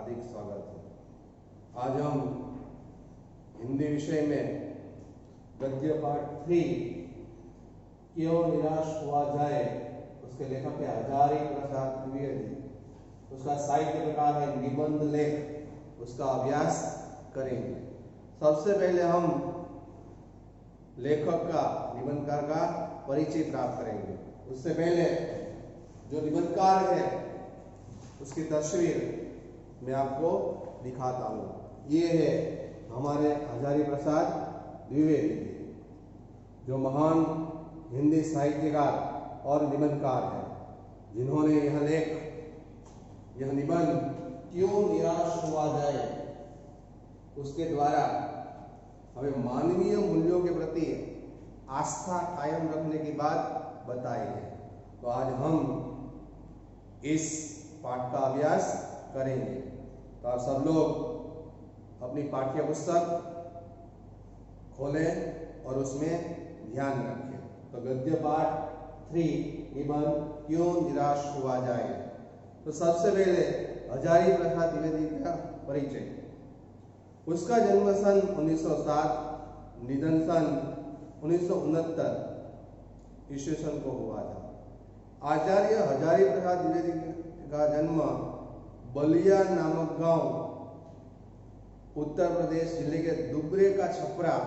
हार्दिक स्वागत है। आज हम हिंदी विषय में गद्य पाठ 3 क्यों निराश हुआ जाए, उसके लेखक है हजारी प्रसाद द्विवेदी। उसका साहित्य प्रकार है निबंध लेख। उसका अभ्यास करेंगे। सबसे पहले हम लेखक का, निबंधकार का परिचय प्राप्त करेंगे। उससे पहले जो निबंधकार है उसकी तस्वीर मैं आपको दिखाता हूँ। ये है हमारे हजारी प्रसाद द्विवेदी, जो महान हिंदी साहित्यकार और निबंधकार हैं, जिन्होंने यह निबंध क्यों निराश हुआ जाए उसके द्वारा हमें मानवीय मूल्यों के प्रति आस्था कायम रखने की बात बताई है। तो आज हम इस पाठ का अभ्यास करेंगे। तो आप सब लोग अपनी पाठ्य पुस्तक खोलें और उसमें ध्यान रखें। तो गद्य पाठ 3 निबंध क्यों निराश हुआ जाए। तो सबसे पहले हजारी प्रसाद द्विवेदी का परिचय। उसका जन्म सन 1907, निधन सन 1969 ईस्वी सन को हुआ था। आचार्य हजारी प्रसाद द्विवेदी का जन्म बलिया नामक गांव, उत्तर प्रदेश जिले के दुबरे का छपरा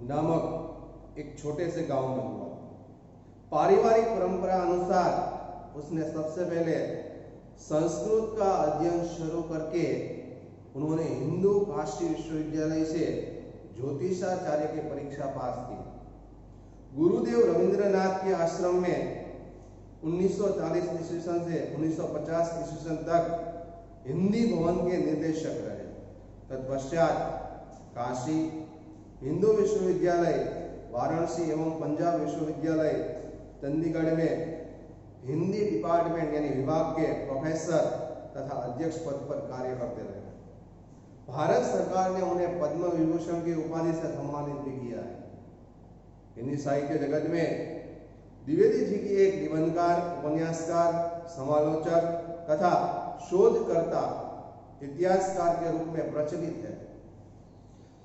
नामक एक छोटे से गांव में हुआ। पारिवारिक परंपरा अनुसार उसने सबसे पहले संस्कृत का अध्ययन शुरू करके उन्होंने हिंदू काशी विश्वविद्यालय से ज्योतिषाचार्य की परीक्षा पास की। गुरुदेव रविंद्रनाथ के आश्रम में 1940 ईस्वी सन से 1950 ईस्वी सन तक हिंदी भवन के निर्देशक रहे। तत्पश्चात काशी, हिंदू विश्वविद्यालय वाराणसी एवं पंजाब विश्वविद्यालय चंडीगढ़ में हिंदी डिपार्टमेंट यानी विभाग के प्रोफेसर तथा अध्यक्ष पद पर कार्य करते रहे। भारत सरकार ने उन्हें पद्म विभूषण की उपाधि से सम्मानित भी किया है। हिंदी साहित्य जगत में द्विवेदी जी की एक निबंधकार, उपन्यासकार, समालोचक तथा शोधकर्ता, इतिहासकार के रूप में प्रचलित है।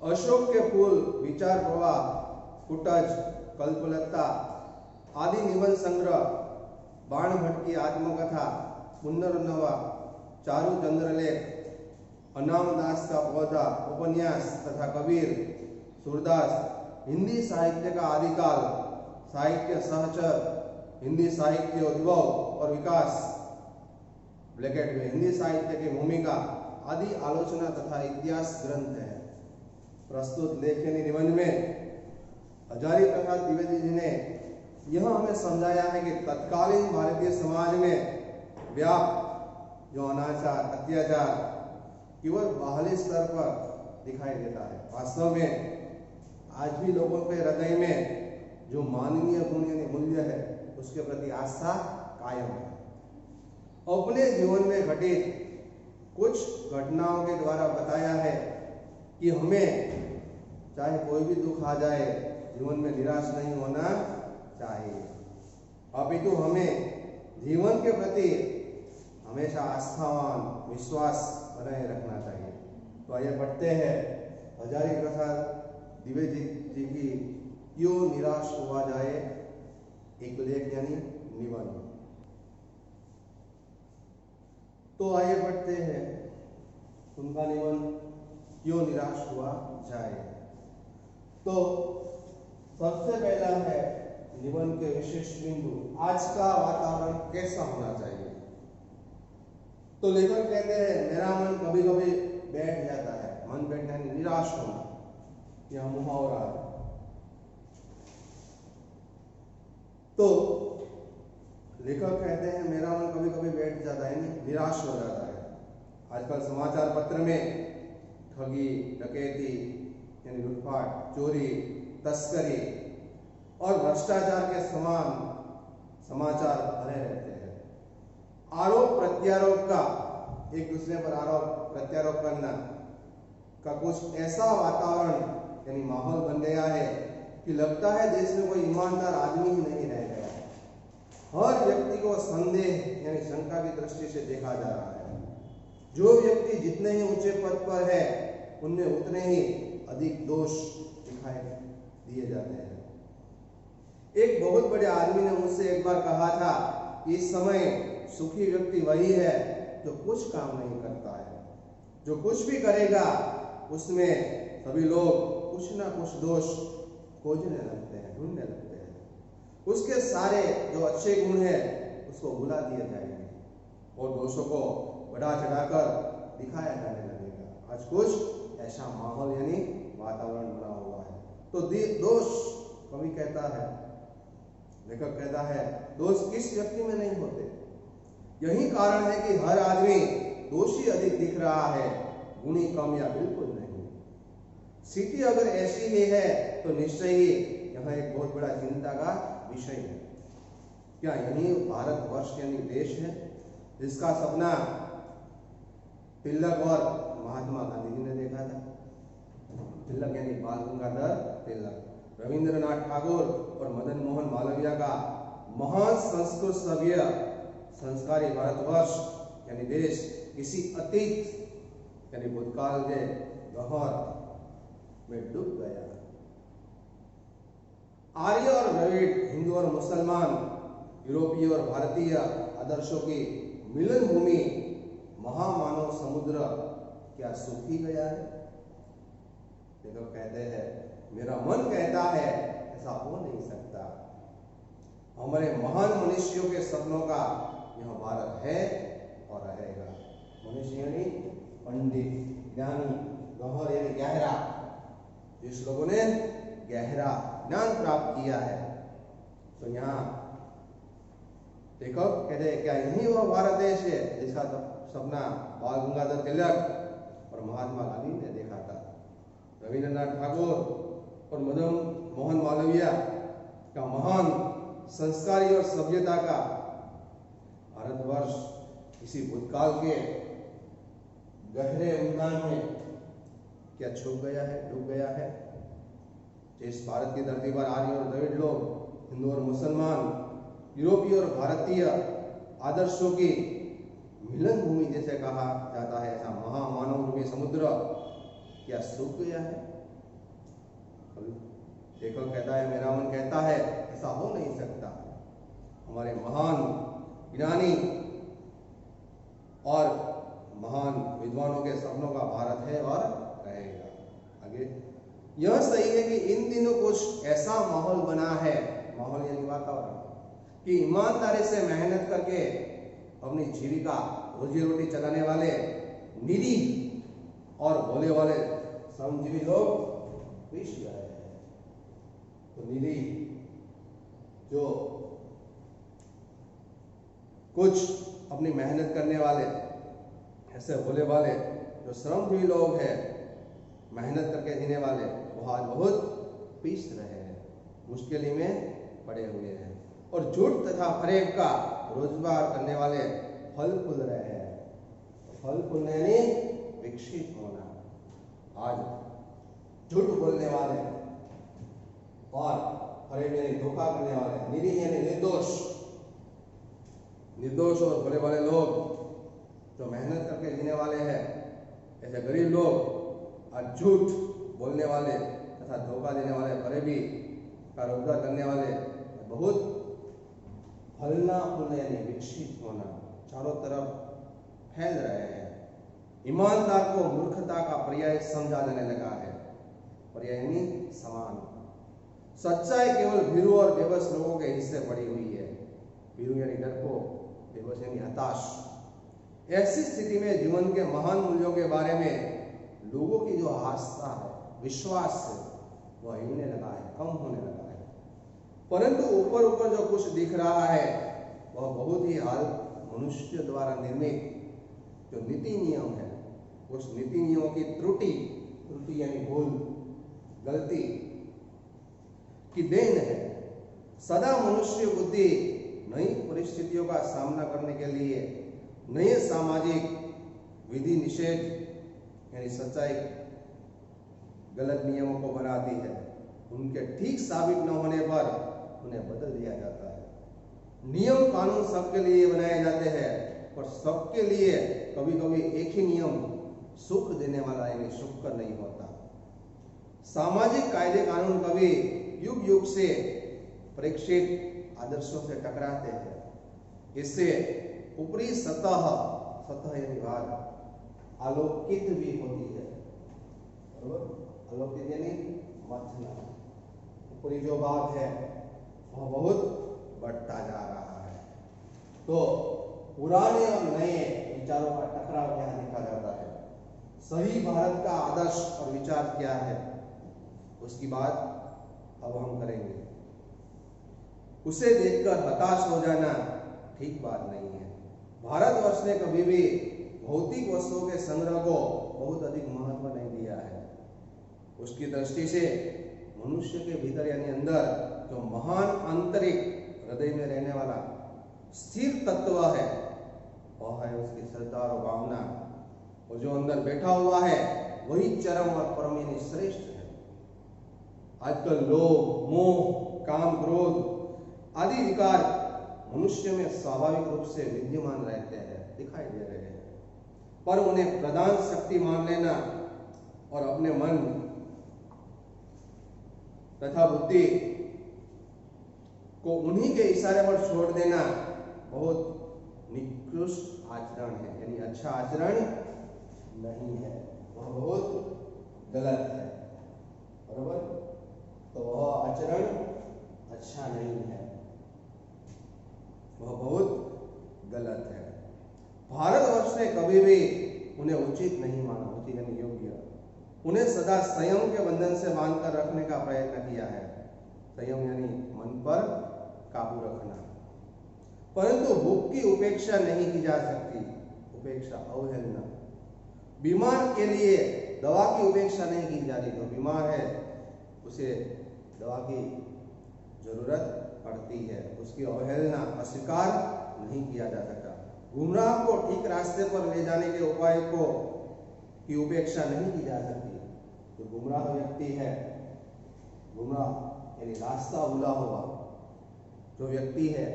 अशोक के फूल, विचार प्रवाह, कुटज, कल्पलता आदि निबंध संग्रह, बाण भट्ट की आत्मकथा, पुनर्नवा, चारु चंद्रलेख, अनाम दास का पौधा, उपन्यास तथा कबीर, सूरदास, हिंदी साहित्य का आदिकाल, साहित्य सहचर, हिंदी साहित्य उद्भव और विकास, ब्रैकेट में हिंदी साहित्य की भूमिका आदि आलोचना तथा इतिहास ग्रंथ है। प्रस्तुत लेखनी निबंध में हजारी प्रसाद द्विवेदी जी ने यह हमें समझाया है कि तत्कालीन भारतीय समाज में व्याप्त जो अनाचार, अत्याचार केवल बाहरी स्तर पर दिखाई देता है। वास्तव में आज भी लोगों के हृदय में जो मानवीय मूल्य है उसके प्रति आस्था कायम है। अपने जीवन में घटित कुछ घटनाओं के द्वारा बताया है कि हमें चाहे कोई भी दुख आ जाए, जीवन में निराश नहीं होना चाहिए, अपितु हमें जीवन के प्रति हमेशा आस्थावान, विश्वास बनाए रखना चाहिए। तो आइए पढ़ते हैं हजारी प्रसाद द्विवेदी जी की क्यों निराश हुआ जाए एक लेख यानी निबंध। तो आइए पढ़ते हैं उनका निबंध क्यों निराश हुआ जाए। तो सबसे पहला है निबंध के विशिष्ट बिंदु, आज का वातावरण कैसा होना चाहिए। तो लेखक कहते हैं मेरा मन कभी कभी बैठ जाता है। मन बैठना यानी निराश होना, यह मुहावरा है। तो लेखक कहते हैं मेरा मन कभी कभी बैठ जाता है यानी निराश हो जाता है। आजकल समाचार पत्र में ठगी, डकैती यानी लूटपाट, चोरी, तस्करी और भ्रष्टाचार के समान समाचार भरे रहते हैं। आरोप प्रत्यारोप का, एक दूसरे पर आरोप प्रत्यारोप करना का कुछ ऐसा वातावरण यानी माहौल बन गया है कि लगता है देश में कोई ईमानदार आदमी ही नहीं रह गया है। हर व्यक्ति को संदेह यानी शंका की दृष्टि से देखा जा रहा है। जो व्यक्ति जितने ही ऊंचे पद पर है उनमें उतने ही अधिक दोष दिखाई दिए जाते हैं। एक बहुत बड़े आदमी ने मुझसे एक बार कहा था कि इस समय सुखी व्यक्ति वही है जो कुछ काम नहीं करता है। जो कुछ भी करेगा उसमें सभी लोग कुछ ना कुछ दोष खोजने लगते हैं, ढूंढने लगते हैं। उसके सारे जो अच्छे गुण हैं उसको भुला दिए जाएंगे और दोषों को बढ़ा चढ़ाकर दिखाया जाने लगेगा। आज कुछ ऐसा माहौल यानी वातावरण बना हुआ है। तो दोष कवि कहता है, लेखक कहता है, दोष किस व्यक्ति में नहीं होते। यही कारण है कि हर आदमी दोषी अधिक दिख रहा है, गुणी कम या बिल्कुल नहीं। स्थिति अगर ऐसी ही है तो निश्चय ही यह एक बहुत बड़ा चिंता का विषय है। क्या यही भारतवर्ष यानी देश है जिसका सपना तिलक और महात्मा गांधी जी ने देखा था। तिलक यानी बाल गंगाधर तिलक, रविंद्रनाथ टैगोर और मदन मोहन मालवीय का महान संस्कृत सभ्य संस्कारी भारतवर्ष यानी देश किसी अतीत यानी भूतकाल के गहर में डूब गया। आर्य और द्रविड़, हिंदू और मुसलमान, यूरोपीय और भारतीय आदर्शों की मिलन भूमि महामानव समुद्र क्या सूख ही गया है। देखो कहते हैं, मेरा मन कहता है ऐसा हो नहीं सकता। हमारे महान मनुष्यों के सपनों का यह भारत है और रहेगा। मनुष्य यानी पंडित, ज्ञानी, गहर यानी गहरा, जिस लोगों ने गहरा ज्ञान प्राप्त किया है। तो यहाँ देखो कहते हैं, क्या यही वह भारत देश है जिसका सपना बाल गंगाधर तिलक और महात्मा गांधी ने देखा था। रविंद्रनाथ टैगोर और मदन मोहन मालवीय का महान संस्कारी और सभ्यता का भारतवर्ष इसी भूतकाल के गहरे उद्यान में क्या छुप गया है, डूब गया है। जिस भारत की धरती पर आर्य और द्रविड़ लोग, हिंदू और मुसलमान, यूरोपीय और भारतीय आदर्शों की मिलन भूमि जैसे कहा जाता है, ऐसा महामानव रूपी समुद्र क्या सूख गया है। देखो कहता है, मेरा मन कहता है ऐसा हो नहीं सकता। हमारे महान ज्ञानी और महान विद्वानों के सपनों का भारत है और रहेगा। आगे यह सही है कि इन दिनों कुछ ऐसा माहौल बना है, माहौल यानी वातावरण, कि ईमानदारी से मेहनत करके अपनी जीविका रोजी रोटी चलाने वाले निरीह और भोले वाले श्रमजीवी लोग पिछ गए हैं। तो निरीह जो कुछ अपनी मेहनत करने वाले, ऐसे भोले वाले जो श्रमजीवी लोग हैं, मेहनत करके जीने वाले, वो आज बहुत पीस रहे हैं, मुश्किल में पड़े हुए हैं। और झूठ तथा फरेब का रोजगार करने वाले फल फूल रहे हैं। फल फूलने यानी विकसित होना। आज झूठ बोलने वाले और फरेब यानी धोखा करने वाले, निरीह यानी निर्दोष और भोले वाले लोग जो मेहनत करके जीने वाले हैं, ऐसे गरीब लोग आज झूठ बोलने वाले तथा धोखा देने वाले, फरेबी का रोजगार करने वाले बहुत फलना फूलना यानी विकसित होना चारों तरफ फैल रहे हैं। ईमानदार को मूर्खता का पर्याय समझा जाने लगा है। पर्याय यानी समान। सच्चाई केवल भीरू और बेबस लोगों के हिस्से पड़ी हुई है। भीरू यानी डरपोक, बेबस यानी हताश। ऐसी स्थिति में जीवन के महान मूल्यों के बारे में लोगों की जो आस्था है, विश्वास है, वह हिलने लगा है, कम होने लगा है। परंतु ऊपर ऊपर जो कुछ दिख रहा है वह बहुत ही हाल मनुष्य द्वारा निर्मित जो नीति नियम है, उस नीति नियमों की त्रुटि यानी भूल, गलती की देन है। सदा मनुष्य बुद्धि नई परिस्थितियों का सामना करने के लिए नए सामाजिक विधि निषेध यानी सच्चाई गलत नियमों को बनाती है। उनके ठीक साबित न होने पर उन्हें बदल दिया जाता है। नियम कानून सबके लिए बनाए जाते हैं, और सबके लिए कभी कभी एक ही नियम सुख देने वाला यानी सुख कर नहीं होता। सामाजिक कायदे कानून कभी युग युग से परीक्षित आदर्शों से टकराते हैं। इससे ऊपरी सतह यानी भाग आलोकित भी होती है। आलोकित यानी मथना, ऊपरी जो भाग है वह बहुत बढ़ता जा रहा है। तो पुराने और नए विचारों का टकराव यहाँ देखा जाता है। सही भारत का आदर्श और विचार क्या है, उसकी बात अब हम करेंगे। उसे देखकर हताश हो जाना ठीक बात नहीं है। भारतवर्ष ने कभी भी भौतिक वस्तुओं के संग्रह को बहुत अधिक महत्व नहीं दिया है। उसकी दृष्टि से मनुष्य के भीतर यानी अंदर जो महान आंतरिक हृदय में रहने वाला स्थिर तत्व है वह है उसकी श्रद्धा और भावना, और जो अंदर बैठा हुआ है वही चरम और परम यानी श्रेष्ठ है। आजकल लोभ, मोह, काम, क्रोध आदि विकार मनुष्य में स्वाभाविक रूप से विद्यमान रहते हैं, दिखाई दे रहे हैं, पर उन्हें प्रधान शक्ति मान लेना और अपने मन तथा बुद्धि को उन्हीं के इशारे पर छोड़ देना बहुत निकृष्ट आचरण है, यानी अच्छा आचरण नहीं है, वह बहुत गलत है। बराबर? तो वह आचरण अच्छा नहीं है, वह बहुत गलत है। भारतवर्ष ने कभी भी उन्हें उचित नहीं माना, उचित यानी योग्य। उन्हें सदा संयम के बंधन से बांधकर रखने का प्रयत्न किया है। संयम यानी मन पर काबू रखना। परंतु भूख की उपेक्षा नहीं की जा सकती, उपेक्षा अवहेलना। बीमार के लिए दवा की उपेक्षा नहीं की जाती, जो बीमार है उसे दवा की जरूरत पड़ती है, उसकी अवहेलना अस्वीकार नहीं किया जा सकता। गुमराह को ठीक रास्ते पर ले जाने के उपाय को की उपेक्षा नहीं की जा सकती। जो गुमराह व्यक्ति है, गुमराह यानी रास्ता भूला हुआ जो व्यक्ति है,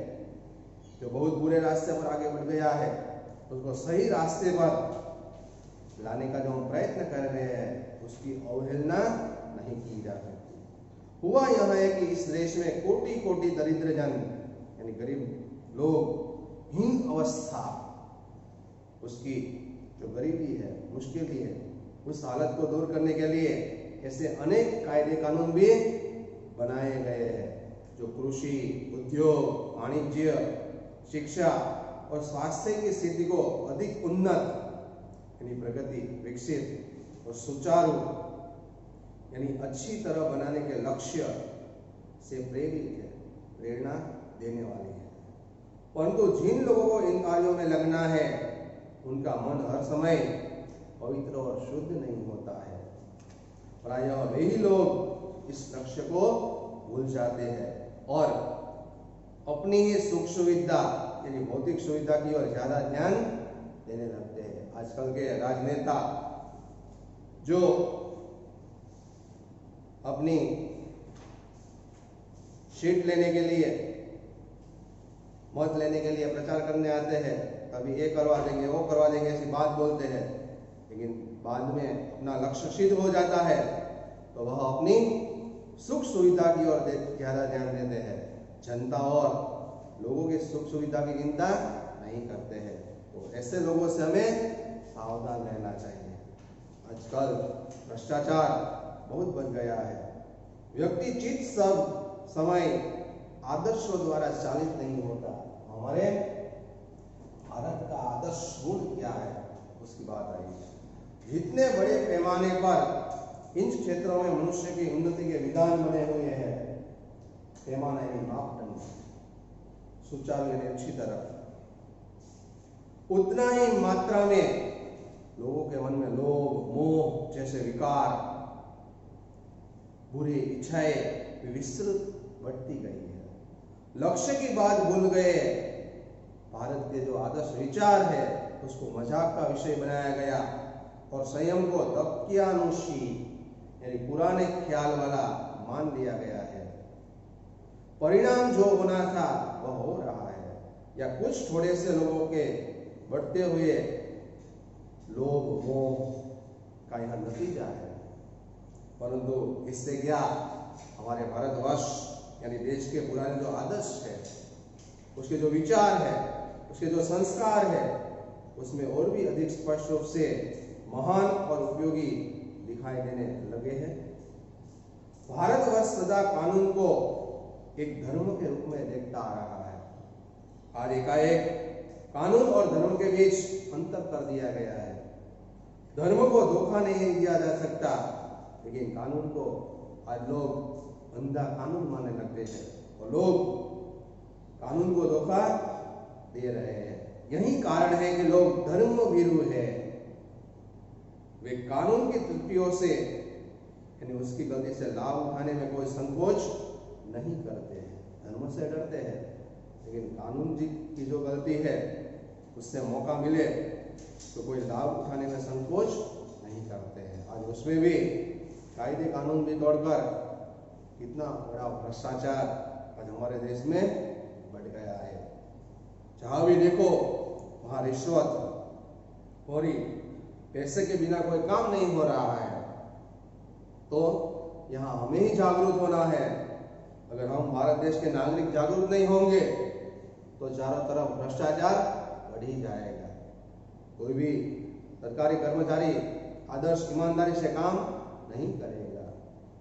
जो बहुत बुरे रास्ते पर आगे बढ़ गया है, उसको सही रास्ते पर लाने का जो हम प्रयत्न कर रहे हैं उसकी अवहेलना नहीं की जा सकती। हुआ यह है कि इस देश में कोटि कोटि दरिद्र जन यानी गरीब लोग हीन अवस्था, उसकी जो गरीबी है, मुश्किल है, उस हालत को दूर करने के लिए ऐसे अनेक कायदे कानून भी बनाए गए हैं जो कृषि, उद्योग, वाणिज्य, शिक्षा और स्वास्थ्य की स्थिति को अधिक उन्नत यानी प्रगति, विकसित और सुचारू यानी अच्छी तरह बनाने के लक्ष्य से प्रेरित है, प्रेरणा देने वाली है। परंतु जिन लोगों को इन कार्यों में लगना है उनका मन हर समय पवित्र और शुद्ध नहीं होता है। प्रायः वे ही लोग इस लक्ष्य को भूल जाते हैं और अपनी ही सुख सुविधा यानी भौतिक सुविधा की ओर ज्यादा ध्यान देने लगते हैं। आजकल के राजनेता जो अपनी सीट लेने के लिए, मत लेने के लिए प्रचार करने आते हैं, कभी ये करवा देंगे, वो करवा देंगे, ऐसी बात बोलते हैं, लेकिन बाद में अपना लक्ष्य सिद्ध हो जाता है तो वह अपनी सुख सुविधा की ओर ज्यादा ध्यान देते हैं। जनता और लोगों की सुख सुविधा की चिंता नहीं करते हैं। तो ऐसे लोगों से हमें सावधान रहना चाहिए। आजकल भ्रष्टाचार बहुत बढ़ गया है। व्यक्ति चित सब समय आदर्शों द्वारा चालित नहीं होता। हमारे भारत का आदर्श गुण क्या है उसकी बात आई। जितने बड़े पैमाने पर इन क्षेत्रों में मनुष्य की उन्नति के विधान बने हुए हैं, पैमाना यानी मापदंड सुचारू यानी अच्छी तरह, उतना ही मात्रा में लोगों के मन में लोभ, मोह जैसे विकार, बुरी इच्छाएं विस्तृत बढ़ती गई है। लक्ष्य की बात भूल गए। भारत के जो आदर्श विचार है उसको मजाक का विषय बनाया गया और संयम को दक्यानुशी यानी पुराने ख्याल वाला मान लिया गया है। परिणाम जो होना था वह हो रहा है, या कुछ थोड़े से लोगों के बढ़ते हुए लोभ मोह का यह नतीजा है। परंतु इससे क्या हमारे भारतवर्ष यानी देश के पुराने जो आदर्श है, उसके जो विचार है, उसके जो संस्कार है, उसमें और भी अधिक स्पष्ट रूप से महान और उपयोगी दिखाई देने लगे हैं। भारतवर्ष सदा कानून को एक धर्म के रूप में देखता आ रहा है। आज एकाएक कानून और धर्म के बीच अंतर कर दिया गया है। धर्म को धोखा नहीं दिया जा सकता, लेकिन कानून को आज लोग अंधा कानून मानने लगते हैं और लोग कानून को धोखा दे रहे हैं। यही कारण है कि लोग धर्म भीरु है। वे कानून की त्रुटियों से यानी उसकी गलती से लाभ उठाने में कोई संकोच नहीं करते हैं। धर्म से डरते हैं, लेकिन कानून की जो गलती है उससे मौका मिले तो कोई लाभ उठाने में संकोच नहीं करते हैं। आज उसमें भी कायदे कानून भी तोड़कर कितना बड़ा भ्रष्टाचार आज हमारे देश में बढ़ गया है। जहां भी देखो वहां रिश्वत और पैसे के बिना कोई काम नहीं हो रहा है। तो यहाँ हमें ही जागरूक होना है। अगर हम भारत देश के नागरिक जागरूक नहीं होंगे तो चारों तरफ भ्रष्टाचार बढ़ ही जाएगा। कोई भी सरकारी कर्मचारी आदर्श ईमानदारी से काम नहीं करेगा।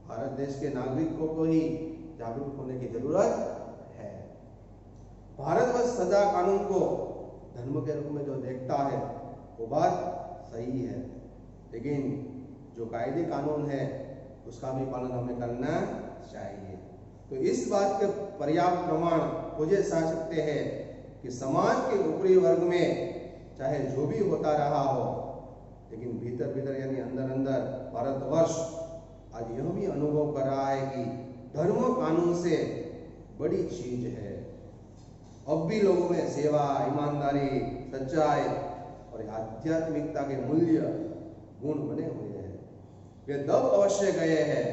भारत देश के नागरिकों को ही जागरूक होने की जरूरत है। भारतवर्ष सदा कानून को धर्म के रूप में जो देखता है वो बात सही है, लेकिन जो कायदे कानून है उसका भी पालन हमें करना चाहिए। तो इस बात के पर्याप्त प्रमाण खोजे जा सकते हैं कि समाज के ऊपरी वर्ग में चाहे जो भी होता रहा हो, लेकिन भीतर भीतर यानी अंदर अंदर भारतवर्ष आज यह भी अनुभव कर रहा है कि धर्म कानून से बड़ी चीज है। अब भी लोगों में सेवा, ईमानदारी, सच्चाई और आध्यात्मिकता के मूल्य गुण बने हुए हैं। वे दब अवश्य गए हैं,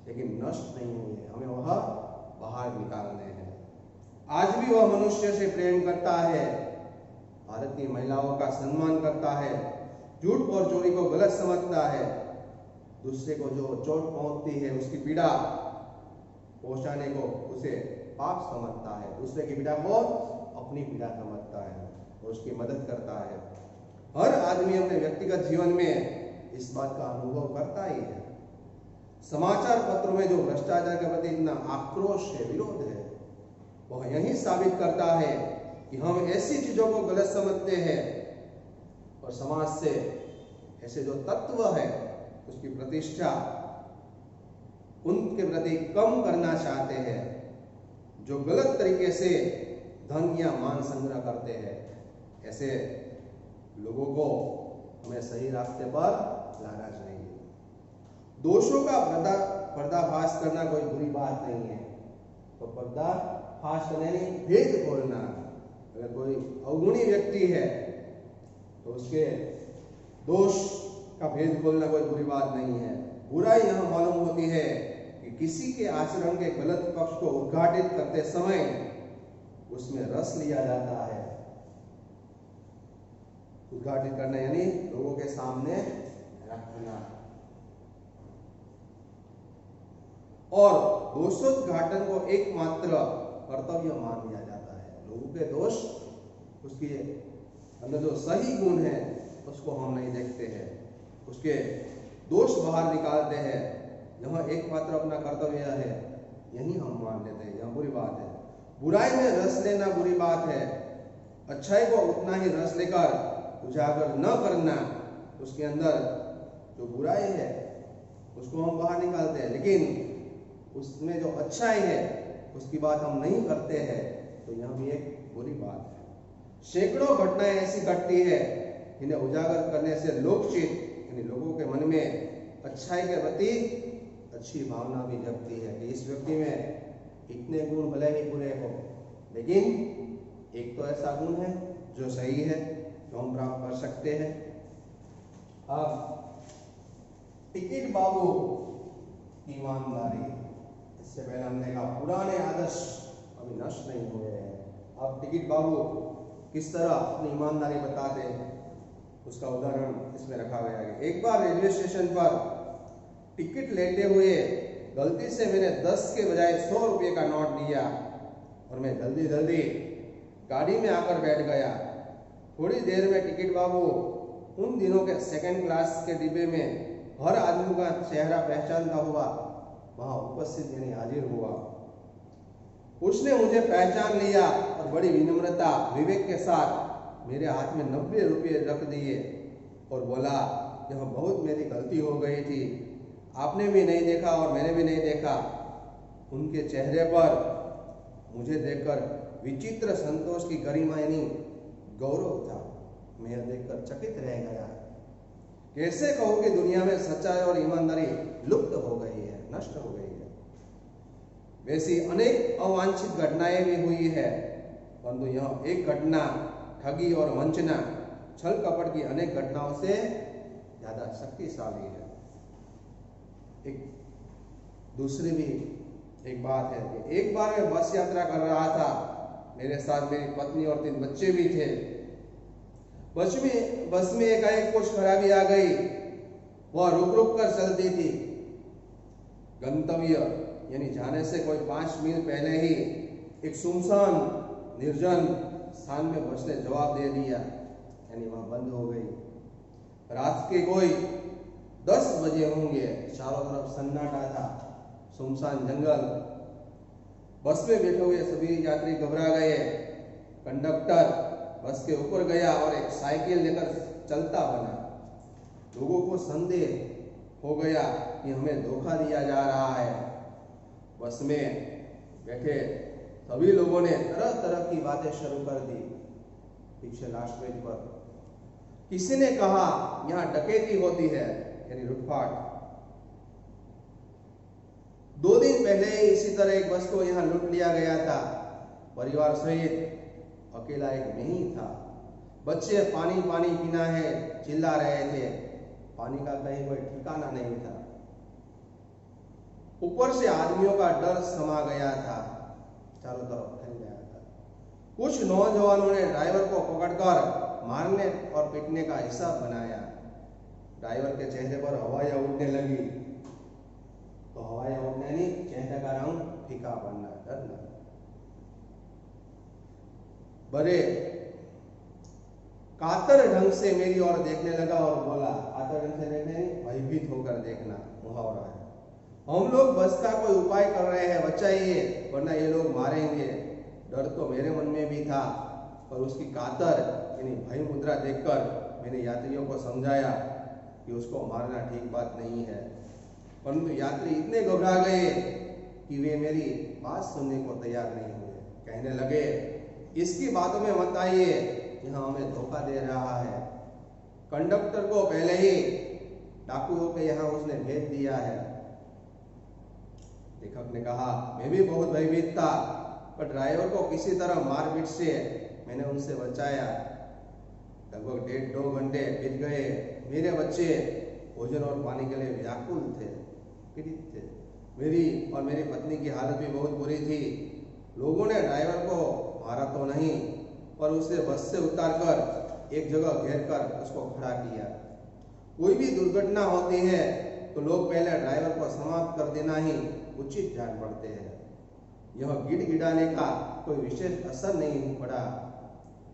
लेकिन नष्ट नहीं हुए। हमें वह बाहर निकालने हैं। आज भी वह मनुष्य से प्रेम करता है, भारतीय महिलाओं का सम्मान करता है, झूठ और चोरी को गलत समझता है, दूसरे को जो चोट पहुंचती है उसकी पीड़ा पहुंचाने को उसे पाप समझता है, दूसरे की पीड़ा को अपनी पीड़ा समझता है और उसकी मदद करता है। हर आदमी अपने व्यक्तिगत जीवन में इस बात का अनुभव करता ही है। समाचार पत्रों में जो भ्रष्टाचार के प्रति इतना आक्रोश है, विरोध है, वह यही साबित करता है कि हम ऐसी चीजों को गलत समझते हैं और समाज से ऐसे जो तत्व है उसकी प्रतिष्ठा उनके प्रति कम करना चाहते हैं, जो गलत तरीके से धन या मान संग्रह करते हैं। ऐसे लोगों को हमें सही रास्ते पर लाना चाहिए। दोषों का पर्दाफाश करना कोई बुरी बात नहीं है। तो पर्दाफाश करना यानी भेद खोलना। अगर कोई अवगुणी व्यक्ति है तो उसके दोष का भेद खोलना कोई बुरी बात नहीं है। बुराई यह मालूम होती है कि किसी के आचरण के गलत पक्ष को उद्घाटित करते समय उसमें रस लिया जाता है। उद्घाटित करना यानी लोगों के सामने रखना। और दोषोद्घाटन को एकमात्र कर्तव्य मान लिया जाता है। लोगों के दोष, उसके अंदर जो सही गुण है उसको हम नहीं देखते हैं, उसके दोष बाहर निकालते हैं। यह एकमात्र अपना कर्तव्य है, यही हम मान लेते हैं। यह बुरी बात है। बुराई में रस लेना बुरी बात है। अच्छाई को उतना ही रस लेकर उजागर न करना, उसके अंदर जो बुराई है उसको हम बाहर निकालते हैं, लेकिन उसमें जो अच्छाई है उसकी बात हम नहीं करते हैं, तो यह भी एक बुरी बात है। सैकड़ों घटनाएं ऐसी घटती है जिन्हें उजागर करने से लोकचित यानी लोगों के मन में अच्छाई के प्रति अच्छी भावना भी जगती है कि इस व्यक्ति में इतने गुण भले ही बुरे हो, लेकिन एक तो ऐसा गुण है जो सही है, जो हम प्राप्त कर सकते हैं। अब टिकट बाबू की ईमानदारी, इससे पहले हमने कहा पुराने आदर्श अभी नष्ट नहीं हुए हैं। अब टिकट बाबू किस तरह अपनी ईमानदारी बताते हैं उसका उदाहरण इसमें रखा गया है। एक बार रेलवे स्टेशन पर टिकट लेते हुए गलती से मैंने 10 के बजाय 100 रुपये का नोट दिया और मैं जल्दी जल्दी गाड़ी में आकर बैठ गया। थोड़ी देर में टिकट बाबू उन दिनों के सेकंड क्लास के डिब्बे में हर आदमी का चेहरा पहचानता हुआ वहां उपस्थित यानी हाजिर हुआ। उसने मुझे पहचान लिया और बड़ी विनम्रता विवेक के साथ मेरे हाथ में 90 रुपये रख दिए और बोला, यह बहुत मेरी गलती हो गई थी, आपने भी नहीं देखा और मैंने भी नहीं देखा। उनके चेहरे पर मुझे देखकर विचित्र संतोष की गरिमा यानी गौरव था। मैं यह देखकर चकित रह गया। कैसे कहूं कि दुनिया में सच्चाई और ईमानदारी लुप्त हो गई है, नष्ट हो गई है। वैसी अनेक अवांछित घटनाएं भी हुई है, परंतु यह एक घटना ठगी और वंचना छल कपट की अनेक घटनाओं से ज्यादा शक्तिशाली है। एक दूसरी भी एक बात है कि एक बार मैं बस यात्रा कर रहा था, मेरे साथ मेरी पत्नी और 3 बच्चे भी थे। बस में एकाएक कुछ खराबी आ गई। वह रुक रुक कर चलती थी। गंतव्य यानी जाने से कोई 5 मील पहले ही एक सुनसान निर्जन स्थान में बस ने जवाब दे दिया, यानी वह बंद हो गई। रात के कोई 10 बजे होंगे। चारों तरफ सन्नाटा था, सुनसान जंगल। बस में बैठे हुए सभी यात्री घबरा गए। कंडक्टर बस के ऊपर गया और एक साइकिल लेकर चलता बना। लोगों को संदेह हो गया कि हमें धोखा दिया जा रहा है। बस में बैठे सभी लोगों ने तरह तरह की बातें शुरू कर दी। पीछे लास्ट पेज पर किसी ने कहा यहाँ डकैती होती है, यानी लूटपाट। 2 दिन पहले ही इसी तरह एक बस को यहाँ लूट लिया गया था। परिवार सहित अकेला एक नहीं था। बच्चे पानी पानी पीना है चिल्ला रहे थे। पानी का कहीं कोई ठिकाना नहीं था। ऊपर से आदमियों का डर समा गया था, चारों तरफ फैल गया था। कुछ नौजवानों ने ड्राइवर को पकड़कर मारने और पीटने का हिसाब बनाया। ड्राइवर के चेहरे पर हवाएं उड़ने लगी। तो हवाएं उड़ने नहीं, चेहरे का रंग फीका पड़ना, डरना। बड़े कातर ढंग से मेरी ओर देखने लगा और बोला, कातर ढंग से देखने नहीं, भयभीत होकर देखना, मुहावरा है। हम लोग बस का कोई उपाय कर रहे हैं, बचाइए वरना ये लोग मारेंगे। डर तो मेरे मन में भी था, पर उसकी कातर यानी भय मुद्रा देखकर मैंने यात्रियों को समझाया कि उसको मारना ठीक बात नहीं है। परंतु यात्री इतने घबरा गए कि वे मेरी बात सुनने को तैयार नहीं हुए। कहने लगे, इसकी बातों में मत आइए, यहाँ हमें धोखा दे रहा है। कंडक्टर को पहले ही डाकुओं के यहाँ उसने भेज दिया है। लेखक ने कहा, मैं भी बहुत भयभीत था, पर ड्राइवर को किसी तरह मारपीट से मैंने उनसे बचाया। लगभग 1.5-2 घंटे बीत गए। मेरे बच्चे भोजन और पानी के लिए व्याकुल थे, पीड़ित थे। मेरी और मेरी पत्नी की हालत भी बहुत बुरी थी। लोगों ने ड्राइवर को मारा तो नहीं, पर उसे बस से उतारकर एक जगह घेर कर उसको खड़ा किया। कोई भी दुर्घटना होती है तो लोग पहले ड्राइवर को समाप्त कर देना ही उचित जान पड़ते हैं। यह गिड़गिड़ाने का कोई विशेष असर नहीं पड़ा।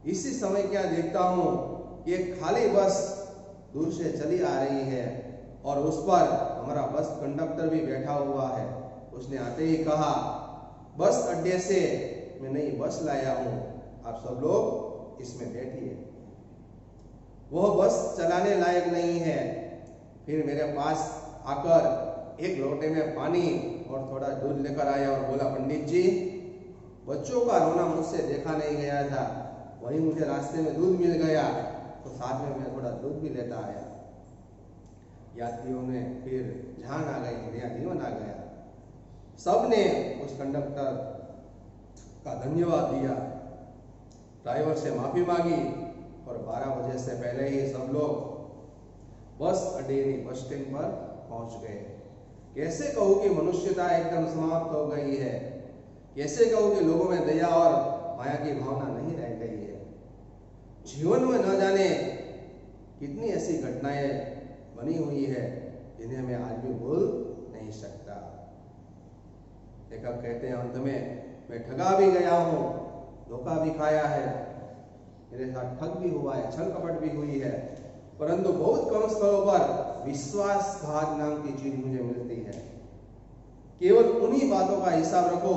इसी समय क्या देखता हूँ, एक खाली बस दूर से चली आ रही है और उस पर हमारा बस कंडक्टर भी बैठा हुआ है। उसने आते ही कहा, बस अड्डे से मैं नई बस लाया हूँ, आप सब लोग इसमें बैठिए। वह बस चलाने लायक नहीं है। फिर मेरे पास आकर एक लोटे में पानी और थोड़ा दूध लेकर आया और बोला, पंडित जी, बच्चों का रोना मुझसे देखा नहीं गया था, वहीं मुझे रास्ते में दूध मिल गया तो साथ में मैं थोड़ा दूध भी लेता आया। यात्रियों ने फिर ध्यान आ गई, नया जीवन आ गया। सबने उस कंडक्टर का धन्यवाद दिया, ड्राइवर से माफी मांगी और 12 बजे से पहले ही सब लोग बस अड्डे बस स्टैंड पर पहुंच गए। कैसे कहूँ कि मनुष्यता एकदम समाप्त हो गई है। कैसे कहूँ कि लोगों में दया और माया की भावना नहीं रह गई है। जीवन में न जाने कितनी ऐसी घटनाएं बनी हुई है जिन्हें हमें आज भी भूल नहीं सकता। लेखक कहते हैं अंत में, मैं ठगा भी गया हूं, धोखा भी खाया है, मेरे साथ ठग भी हुआ है, छल कपट भी हुई है, परंतु बहुत कम स्थलों पर विश्वासघात नाम की चीज मुझे मिलती है। केवल उन्हीं बातों का हिसाब रखो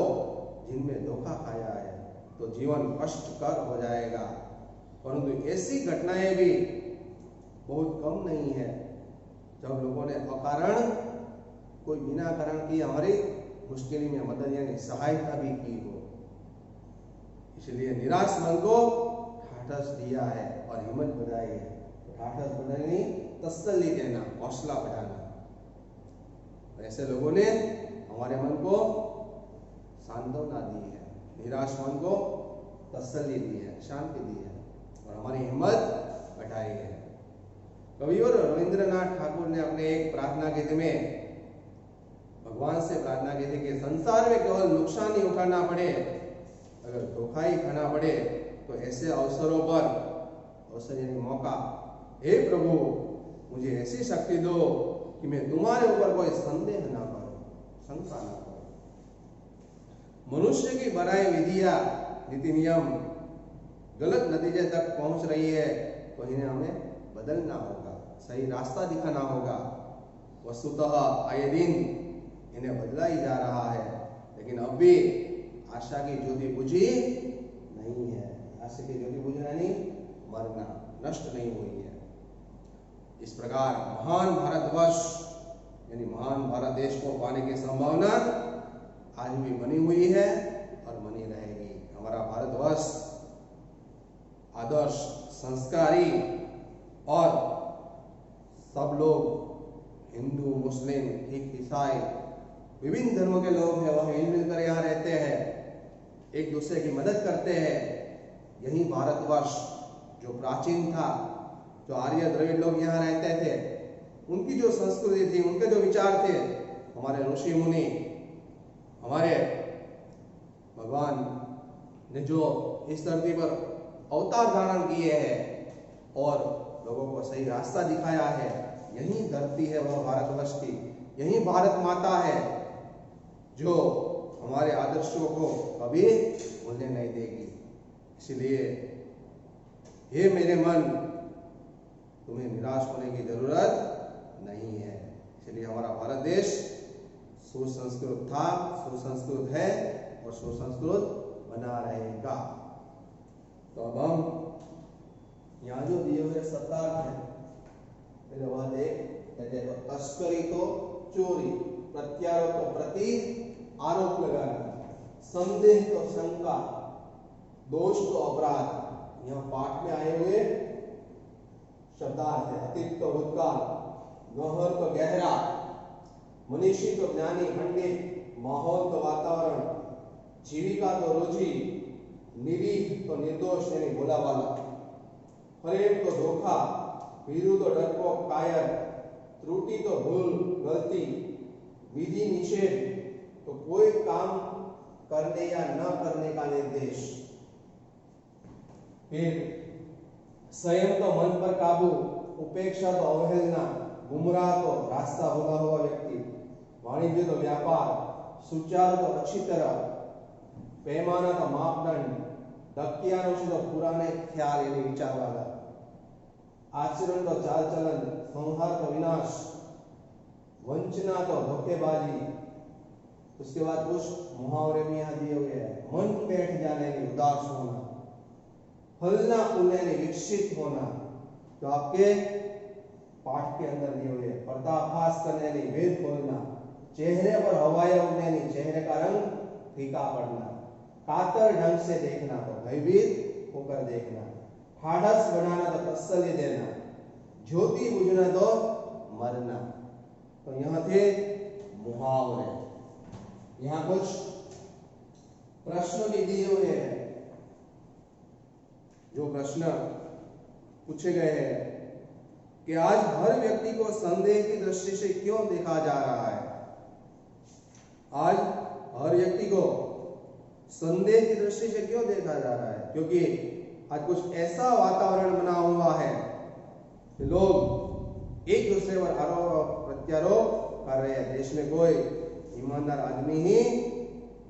जिनमें धोखा खाया है, तो जीवन कष्टकर हो जाएगा। परंतु ऐसी घटनाएं भी बहुत कम नहीं है जब लोगों ने अकारण कोई बिना कारण की हमारी मुश्किल में मदद यानी सहायता भी की हो। इसलिए निराश मन को ठाठस दिया है और हिम्मत बढ़ाई है। ठाठस बढ़ानी, तसल्ली देना, हौसला बढ़ाना। ऐसे लोगों ने हमारे मन को सांत्वना दी है, निराश मन को तसल्ली दी है, शांति दी है और हमारी हिम्मत बढ़ाई है। कविवर रविंद्रनाथ ठाकुर ने अपने एक प्रार्थना गीत में भगवान से प्रार्थना की थी कि संसार में केवल नुकसान ही उठाना पड़े, अगर धोखा ही खाना पड़े तो ऐसे अवसरों पर, अवसर यानी मौका, हे प्रभु मुझे ऐसी शक्ति दो कि मैं तुम्हारे ऊपर कोई संदेह ना करूं, शंका ना करूं। मनुष्य की बनाई विधियां, नीति नियम गलत नतीजे तक पहुंच रही है तो इन्हें हमें बदलना होगा, सही रास्ता दिखाना होगा। वस्तुतः आए दिन इन्हें बदला ही जा रहा है, लेकिन अब भी आशा की ज्योति बुझी नहीं है। आशा की ज्योति बुझना नहीं, मरना, नष्ट नहीं हुई है। इस प्रकार महान भारतवर्ष यानी महान भारत देश को पाने की संभावना आज भी बनी हुई है और बनी रहेगी। हमारा भारतवर्ष आदर्श, संस्कारी और सब लोग हिंदू, मुस्लिम, सिख, ईसाई विभिन्न धर्मों के लोग हैं, वह मिल मिलकर यहाँ रहते हैं, एक दूसरे की मदद करते हैं। यही भारतवर्ष जो प्राचीन था, जो आर्य द्रविड़ लोग यहाँ रहते थे, उनकी जो संस्कृति थी, उनके जो विचार थे, हमारे ऋषि मुनि, हमारे भगवान ने जो इस धरती पर अवतार धारण किए हैं और लोगों को सही रास्ता दिखाया है, यही धरती है वह भारतवर्ष की, यही भारत माता है जो हमारे आदर्शों को कभी भूलने नहीं देगी। इसलिए हे मेरे मन, तुम्हें निराश होने की जरूरत नहीं है। इसलिए हमारा भारत देश सुसंस्कृत था, सुसंस्कृत है और सुसंस्कृत बना रहेगा। तो अब हम यहाँ जो दिए हुए शब्दार्थ है, पहले वह देख, तस्करी तो चोरी, प्रत्यारोप तो प्रति आरोप लगाना, संदेह तो शंका, दोष तो अपराध। यहाँ पाठ में आए हुए शब्दार्थ है। अतीत तो भूतकाल, गहर तो गहरा, मनीषी तो ज्ञानी पंडित, माहौल तो वातावरण, जीविका तो रोजी, निरीह तो निर्दोष यानी भोला वाला, फरेब तो धोखा, भीरू तो डरपोक कायर, त्रुटि तो भूल गलती, विधि निषेध तो कोई काम करने या न करने का निर्देश, फिर संयम तो मन पर काबू, उपेक्षा तो अवहेलना, गुमराह तो रास्ता भूला हुआ व्यक्ति, वाणिज्य तो व्यापार, सुचारू तो अच्छी तरह, पैमाना तो मापदंड, दक्यानुष तो पुराने ख्याल यानी विचार वाला, आचरण तो चाल चलन, संहार तो विनाश, वंचना तो धोखेबाजी। उसके बाद कुछ मुहावरे भी यहाँ दिए हुए हैं। मन बैठ जाने की उदास होना, फलना फूलने की विकसित होना, जो आपके पाठ के अंदर दिए हुए हैं। पर्दाफाश करने की वेद खोलना, चेहरे पर हवाएं उड़ने की चेहरे का रंग फीका पड़ना, कातर ढंग से देखना तो भयभीत होकर देखना, ठाढ़स बनाना तो तसल्ली देना, ज्योति बुझना तो मरना। तो यहाँ थे मुहावरे। यहाँ कुछ प्रश्न भी दिए हुए हैं। जो प्रश्न पूछे गए हैं कि आज हर व्यक्ति को संदेह की दृष्टि से क्यों देखा जा रहा है? आज हर व्यक्ति को संदेह की दृष्टि से क्यों देखा जा रहा है? क्योंकि आज कुछ ऐसा वातावरण बना हुआ है कि लोग एक दूसरे पर आरोप प्रत्यारोप कर रहे हैं। देश में कोई ईमानदार आदमी ही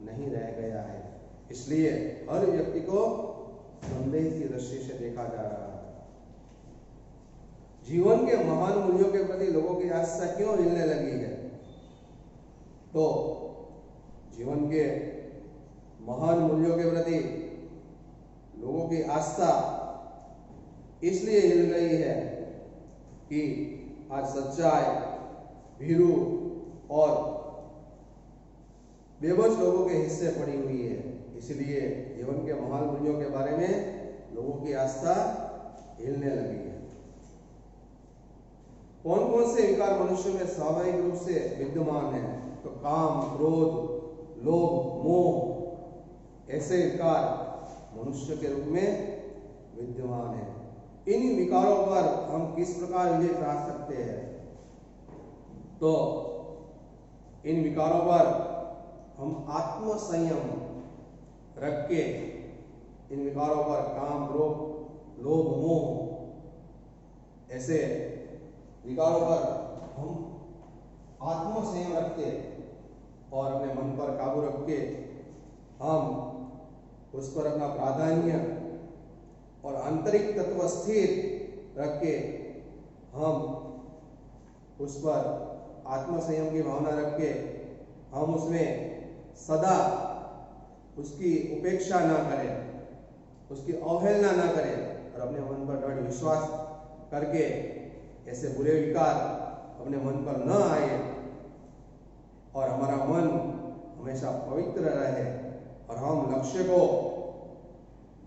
नहीं रह गया है, इसलिए हर व्यक्ति को संदेह की दृष्टि से देखा जा रहा है। जीवन के महान मूल्यों के प्रति लोगों की आस्था क्यों हिलने लगी है? तो जीवन के महान मूल्यों के प्रति लोगों की आस्था इसलिए हिल गई है कि आज सच्चाई, भीरू और बेबस लोगों के हिस्से पड़ी हुई है। इसलिए जीवन के महान मूल्यों के बारे में लोगों की आस्था हिलने लगी है। कौन कौन से विकार मनुष्य में स्वाभाविक रूप से विद्यमान है? तो काम, क्रोध, लोभ, मोह ऐसे विकार मनुष्य के रूप में विद्यमान है। इन विकारों पर हम किस प्रकार विजय प्राप्त सकते हैं? तो इन विकारों पर हम आत्म संयम रख के इन विकारों पर काम, क्रोध, लोभ, मोह ऐसे विकारों पर हम आत्म संयम रखते और अपने मन पर काबू रख के हम उस पर अपना प्राधान्य और आंतरिक तत्व स्थिर रख के हम उस पर आत्म संयम की भावना रख के हम उसमें सदा उसकी उपेक्षा ना करें, उसकी अवहेलना ना करें और अपने मन पर दृढ़ विश्वास करके ऐसे बुरे विकार अपने मन पर न आए और हमारा मन हमेशा पवित्र रहे और हम लक्ष्य को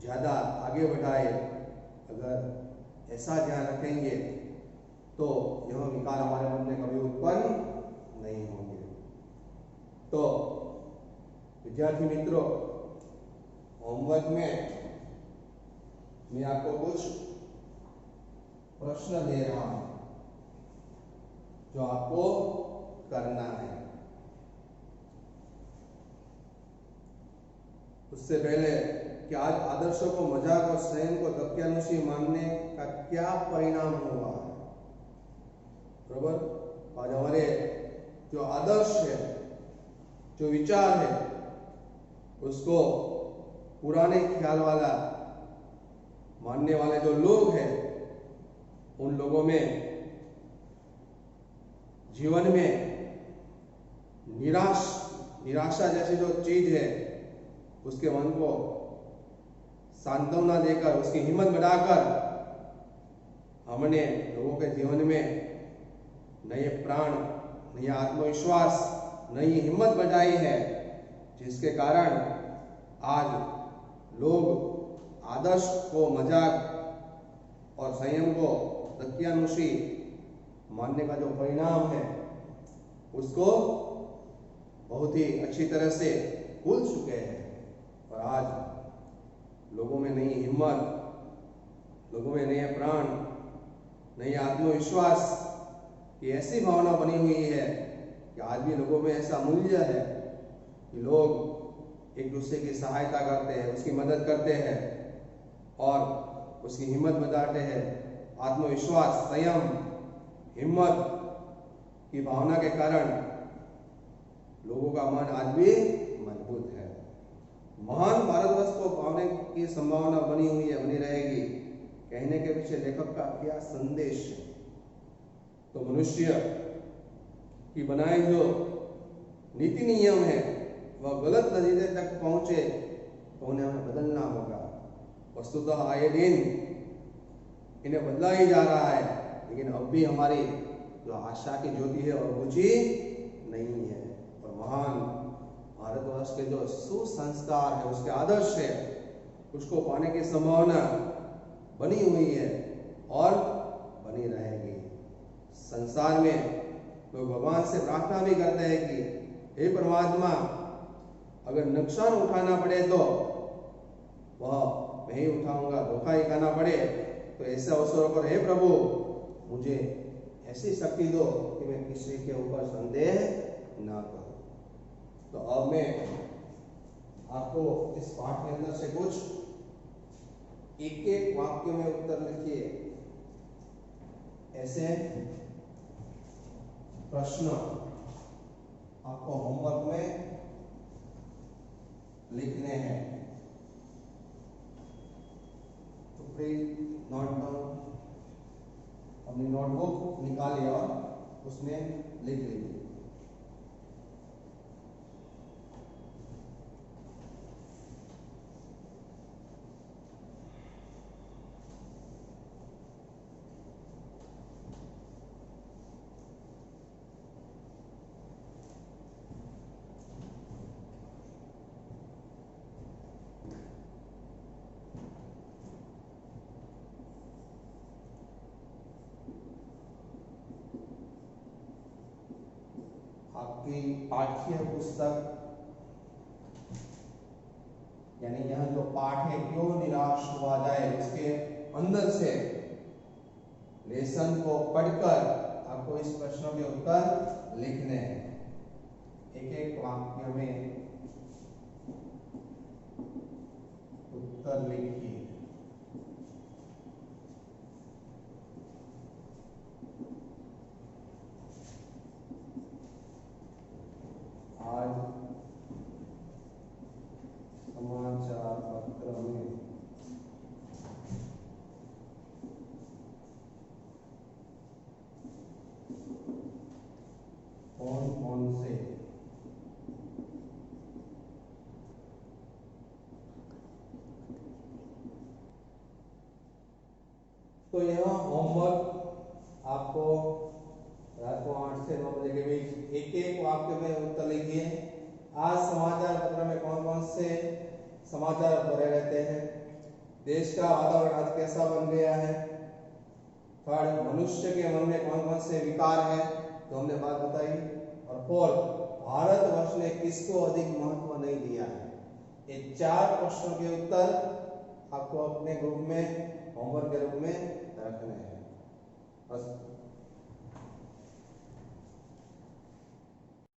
ज़्यादा आगे बढ़ाए। अगर ऐसा ध्यान रखेंगे तो यह विकार हमारे मन में कभी उत्पन्न नहीं होंगे। तो विद्यार्थी मित्रों, होमवर्क में मैं आपको कुछ प्रश्न दे रहा हूं जो आपको करना है। उससे पहले कि आज आदर्शों को मजाक और स्वयं को दक्यानुशी मानने का क्या परिणाम हुआ है? बराबर, आज हमारे जो आदर्श है, जो विचार है, उसको पुराने ख्याल वाला मानने वाले जो लोग हैं, उन लोगों में जीवन में निराशा जैसी जो चीज है उसके मन को सांत्वना देकर, उसकी हिम्मत बढ़ाकर हमने लोगों के जीवन में नए प्राण, नया आत्मविश्वास, नई हिम्मत बढ़ाई है, जिसके कारण आज लोग आदर्श को मजाक और संयम को दक्यानुशी मानने का जो परिणाम है उसको बहुत ही अच्छी तरह से भूल चुके हैं। और आज लोगों में नई हिम्मत, लोगों में नए प्राण, नई आत्मविश्वास की ऐसी भावना बनी हुई है कि आज भी लोगों में ऐसा मूल्य है कि लोग एक दूसरे की सहायता करते हैं, उसकी मदद करते हैं और उसकी हिम्मत बढ़ाते हैं। आत्मविश्वास, संयम, हिम्मत की भावना के कारण लोगों का मन आज भी मजबूत है। महान भारतवर्ष को पाने की संभावना बनी हुई है, बनी रहेगी। कहने के पीछे लेखक का क्या संदेश है? तो मनुष्य की बनाए जो नीति नियम है वह गलत नतीजे तक पहुंचे तो उन्हें हमें बदलना होगा। वस्तुतः आए दिन इन्हें बदला ही जा रहा है, लेकिन अब भी हमारी जो आशा की ज्योति है और बुझी नहीं है। और महान भारतवर्ष के जो सुसंस्कार है, उसके आदर्श है, उसको पाने की संभावना बनी हुई है और बनी रहेगी। संसार में लोग भगवान से प्रार्थना भी करते हैं कि हे परमात्मा, अगर नुकसान उठाना पड़े तो वह मैं ही उठाऊंगा, धोखा ही खाना पड़े तो ऐसे अवसरों पर हे प्रभु मुझे ऐसी शक्ति दो कि मैं किसी के ऊपर संदेह ना करूं। तो अब मैं आपको इस पाठ के अंदर से कुछ एक एक वाक्य में उत्तर लिखिए। ऐसे प्रश्न आपको होमवर्क में लिखने हैं, तो प्लीज नोट डाउन, अपनी नोटबुक निकालिए और उसमें लिख लीजिए। आपकी पाठ्य पुस्तक यानी यह जो पाठ है क्यों निराश हुआ जाए, उसके अंदर से लेसन को पढ़कर आपको इस प्रश्नों के उत्तर लिखने हैं। एक एक वाक्य में उत्तर लिखिए। आज समाचार पत्र में कौन कौन से तो यह होमवर्क आपको रात को 8 से 9 बजे के बीच एक एक वाक्य में उत्तर लिखिए। आज समाचार पत्र में कौन कौन से समाचार भरे रहते हैं, देश का वातावरण आज कैसा बन गया है, थर्ड मनुष्य के मन में कौन कौन से विकार है तो हमने बात बताई, और फोर्थ भारतवर्ष ने किसको अधिक महत्व नहीं दिया है। ये 4 प्रश्नों के उत्तर आपको अपने ग्रुप में होमवर्क के रूप में रखने हैं। बस